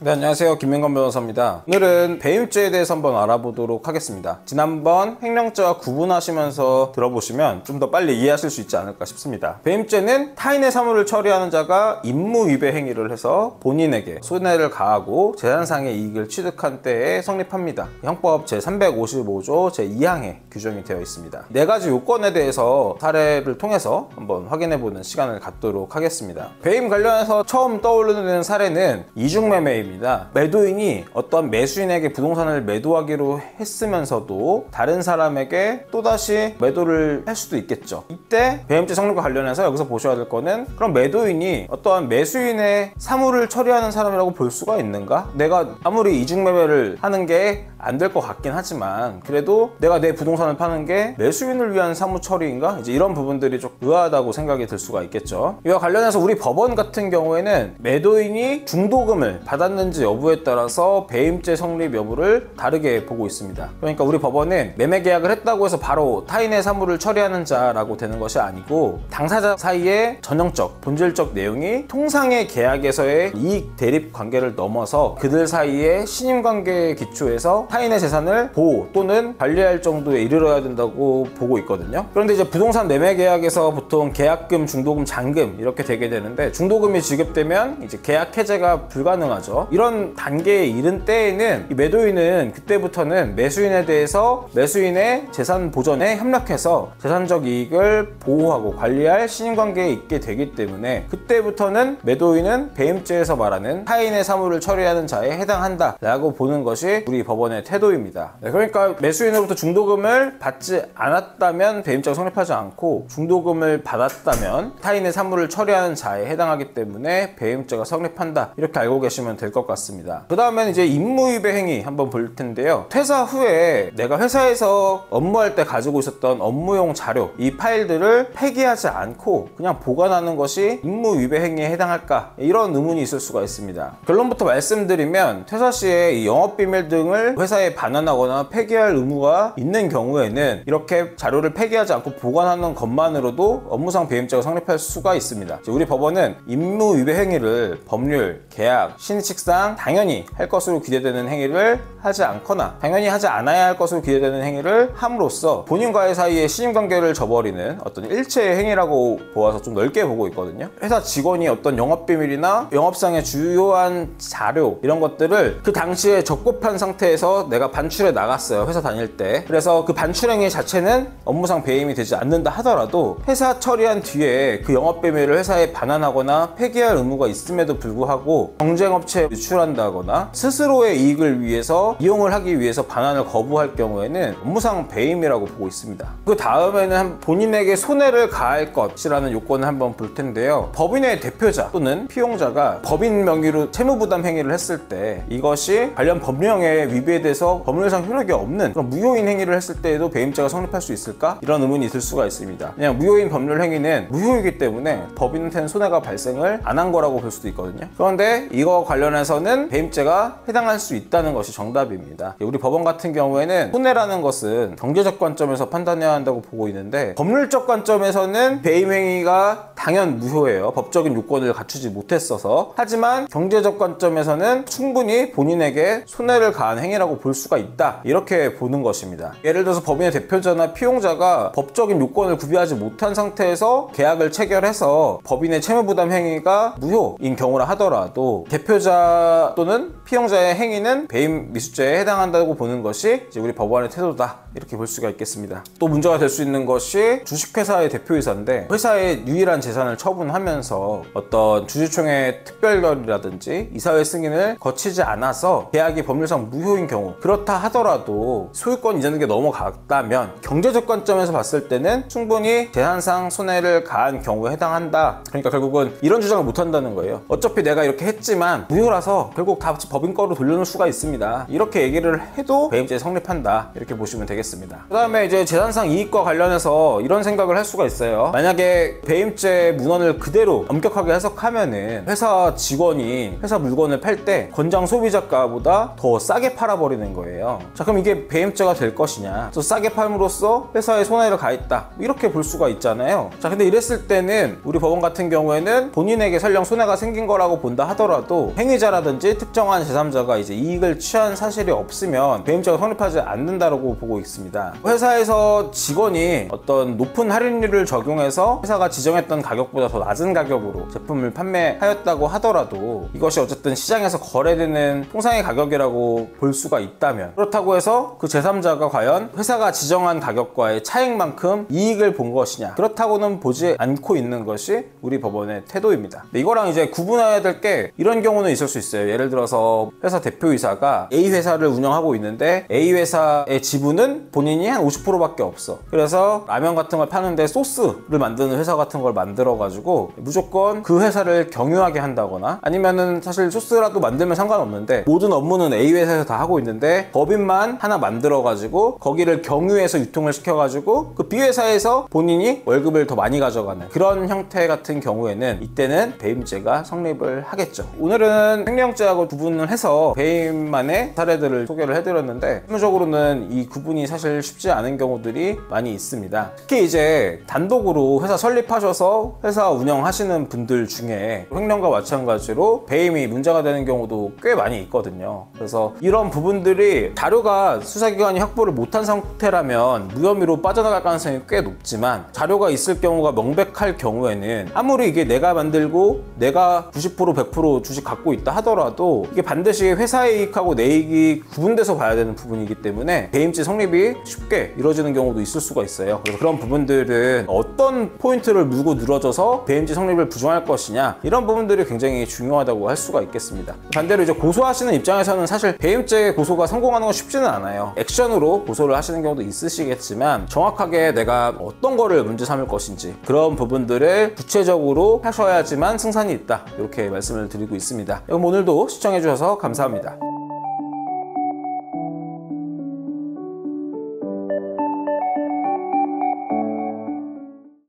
네, 안녕하세요. 김민건 변호사입니다. 오늘은 배임죄에 대해서 한번 알아보도록 하겠습니다. 지난번 횡령죄와 구분하시면서 들어보시면 좀 더 빨리 이해하실 수 있지 않을까 싶습니다. 배임죄는 타인의 사물을 처리하는 자가 임무위배 행위를 해서 본인에게 손해를 가하고 재산상의 이익을 취득한 때에 성립합니다. 형법 제355조 제2항에 규정이 되어 있습니다. 네 가지 요건에 대해서 사례를 통해서 한번 확인해보는 시간을 갖도록 하겠습니다. 배임 관련해서 처음 떠오르는 사례는 이중매매입니다. 매도인이 어떤 매수인에게 부동산을 매도하기로 했으면서도 다른 사람에게 또다시 매도를 할 수도 있겠죠. 이때 배임죄 성립과 관련해서 여기서 보셔야 될 거는, 그럼 매도인이 어떠한 매수인의 사물을 처리하는 사람이라고 볼 수가 있는가? 내가 아무리 이중매매를 하는 게 안 될 것 같긴 하지만 그래도 내가 내 부동산을 파는 게 매수인을 위한 사무 처리인가? 이제 이런 부분들이 좀 의아하다고 생각이 들 수가 있겠죠. 이와 관련해서 우리 법원 같은 경우에는 매도인이 중도금을 받았는지 여부에 따라서 배임죄 성립 여부를 다르게 보고 있습니다. 그러니까 우리 법원은 매매 계약을 했다고 해서 바로 타인의 사물을 처리하는 자라고 되는 것이 아니고, 당사자 사이의 전형적, 본질적 내용이 통상의 계약에서의 이익 대립 관계를 넘어서 그들 사이의 신임 관계에 기초해서 타인의 재산을 보호 또는 관리할 정도에 이르러야 된다고 보고 있거든요. 그런데 이제 부동산 매매 계약에서 보통 계약금, 중도금, 잔금 이렇게 되게 되는데, 중도금이 지급되면 이제 계약 해제가 불가능하죠. 이런 단계에 이른 때에는 이 매도인은 그때부터는 매수인에 대해서 매수인의 재산 보전에 협력해서 재산적 이익을 보호하고 관리할 신임관계에 있게 되기 때문에 그때부터는 매도인은 배임죄에서 말하는 타인의 사물을 처리하는 자에 해당한다 라고 보는 것이 우리 법원의 태도입니다. 그러니까 매수인으로부터 중도금을 받지 않았다면 배임죄가 성립하지 않고, 중도금을 받았다면 타인의 사물을 처리하는 자에 해당하기 때문에 배임죄가 성립한다, 이렇게 알고 계시면 될 것 같습니다. 그 다음엔 이제 임무위배 행위 한번 볼 텐데요. 퇴사 후에 내가 회사에서 업무할 때 가지고 있었던 업무용 자료, 이 파일들을 폐기하지 않고 그냥 보관하는 것이 임무위배 행위에 해당할까? 이런 의문이 있을 수가 있습니다. 결론부터 말씀드리면, 퇴사 시에 이 영업비밀 등을 회사에 반환하거나 폐기할 의무가 있는 경우에는 이렇게 자료를 폐기하지 않고 보관하는 것만으로도 업무상 배임죄가 성립할 수가 있습니다. 우리 법원은 임무위배 행위를 법률, 계약, 신의칙상 당연히 할 것으로 기대되는 행위를 하지 않거나 당연히 하지 않아야 할 것으로 기대되는 행위를 함으로써 본인과의 사이에 신임관계를 저버리는 어떤 일체의 행위라고 보아서 좀 넓게 보고 있거든요. 회사 직원이 어떤 영업비밀이나 영업상의 주요한 자료, 이런 것들을 그 당시에 적법한 상태에서 내가 반출해 나갔어요, 회사 다닐 때. 그래서 그 반출 행위 자체는 업무상 배임이 되지 않는다 하더라도 회사 처리한 뒤에 그 영업비밀을 회사에 반환하거나 폐기할 의무가 있음에도 불구하고 경쟁업체에 유출한다거나 스스로의 이익을 위해서 이용을 하기 위해서 반환을 거부할 경우에는 업무상 배임이라고 보고 있습니다. 그 다음에는 본인에게 손해를 가할 것이라는 요건을 한번 볼 텐데요. 법인의 대표자 또는 피용자가 법인 명의로 채무부담 행위를 했을 때 이것이 관련 법령에 위배돼서 법률상 효력이 없는 그런 무효인 행위를 했을 때에도 배임죄가 성립할 수 있을까? 이런 의문이 들 수가 있습니다. 그냥 무효인 법률 행위는 무효이기 때문에 법인한테는 손해가 발생을 안 한 거라고 볼 수도 있거든요. 그런데 이거 관련해서는 배임죄가 해당할 수 있다는 것이 정답입니다. 우리 법원 같은 경우에는 손해라는 것은 경제적 관점에서 판단해야 한다고 보고 있는데, 법률적 관점에서는 배임 행위가 당연 무효예요. 법적인 요건을 갖추지 못했어서. 하지만 경제적 관점에서는 충분히 본인에게 손해를 가한 행위라고 볼 수가 있다, 이렇게 보는 것입니다. 예를 들어서 법인의 대표자나 피용자가 법적인 요건을 구비하지 못한 상태에서 계약을 체결해서 법인의 채무부담 행위가 무효인 경우라 하더라도 대표자 또는 피용자의 행위는 배임 미수죄에 해당한다고 보는 것이 이제 우리 법원의 태도다, 이렇게 볼 수가 있겠습니다. 또 문제가 될 수 있는 것이 주식회사의 대표이사인데 회사의 유일한 재산을 처분하면서 어떤 주주총회 특별결이라든지 이사회 승인을 거치지 않아서 계약이 법률상 무효인 경우, 그렇다 하더라도 소유권 이전에게 넘어갔다면 경제적 관점에서 봤을 때는 충분히 재산상 손해를 가한 경우에 해당한다. 그러니까 결국은 이런 주장을 못한다는 거예요. 어차피 내가 이렇게 했지만 무효라서 결국 다 법인 거로 돌려놓을 수가 있습니다, 이렇게 얘기를 해도 배임죄에 성립한다, 이렇게 보시면 되겠습니다. 그 다음에 이제 재산상 이익과 관련해서 이런 생각을 할 수가 있어요. 만약에 배임죄 문헌을 그대로 엄격하게 해석하면은 회사 직원이 회사 물건을 팔 때 권장 소비자가보다 더 싸게 팔아버리는 돼버리는 거예요. 자, 그럼 이게 배임죄가 될 것이냐? 또 싸게 팔므로써 회사에 손해를 가했다, 이렇게 볼 수가 있잖아요. 자, 근데 이랬을 때는 우리 법원 같은 경우에는 본인에게 설령 손해가 생긴 거라고 본다 하더라도 행위자라든지 특정한 제3자가 이제 이익을 취한 사실이 없으면 배임죄가 성립하지 않는다고 보고 있습니다. 회사에서 직원이 어떤 높은 할인율을 적용해서 회사가 지정했던 가격보다 더 낮은 가격으로 제품을 판매하였다고 하더라도 이것이 어쨌든 시장에서 거래되는 통상의 가격이라고 볼 수가 있다면, 그렇다고 해서 그 제3자가 과연 회사가 지정한 가격과의 차익만큼 이익을 본 것이냐, 그렇다고는 보지 않고 있는 것이 우리 법원의 태도입니다. 근데 이거랑 이제 구분해야 될 게 이런 경우는 있을 수 있어요. 예를 들어서 회사 대표이사가 A 회사를 운영하고 있는데 A 회사의 지분은 본인이 한 50%밖에 없어. 그래서 라면 같은 걸 파는데 소스를 만드는 회사 같은 걸 만들어 가지고 무조건 그 회사를 경유하게 한다거나, 아니면은 사실 소스라도 만들면 상관없는데 모든 업무는 A 회사에서 다 하고 있는데 법인만 하나 만들어 가지고 거기를 경유해서 유통을 시켜 가지고 그 B 회사에서 본인이 월급을 더 많이 가져가는 그런 형태 같은 경우에는 이때는 배임죄가 성립을 하겠죠. 오늘은 횡령죄하고 구분을 해서 배임만의 사례들을 소개를 해드렸는데, 실무적으로는 이 구분이 사실 쉽지 않은 경우들이 많이 있습니다. 특히 이제 단독으로 회사 설립하셔서 회사 운영하시는 분들 중에 횡령과 마찬가지로 배임이 문제가 되는 경우도 꽤 많이 있거든요. 그래서 이런 부분들이 자료가 수사기관이 확보를 못한 상태라면 무혐의로 빠져나갈 가능성이 꽤 높지만, 자료가 있을 경우가 명백할 경우에는 아무리 이게 내가 만들고 내가 90% 100% 주식 갖고 있다 하더라도 이게 반드시 회사의 이익하고 내 이익이 구분돼서 봐야 되는 부분이기 때문에 배임죄 성립이 쉽게 이루어지는 경우도 있을 수가 있어요. 그래서 그런 부분들은 어떤 포인트를 물고 늘어져서 배임죄 성립을 부정할 것이냐, 이런 부분들이 굉장히 중요하다고 할 수가 있겠습니다. 반대로 이제 고소하시는 입장에서는 사실 배임죄 고소가 성공하는 건 쉽지는 않아요. 액션으로 고소를 하시는 경우도 있으시겠지만 정확하게 내가 어떤 거를 문제 삼을 것인지 그런 부분들을 구체적으로 하셔야지만 승산이 있다, 이렇게 말씀을 드리고 있습니다. 그럼 오늘도 시청해 주셔서 감사합니다.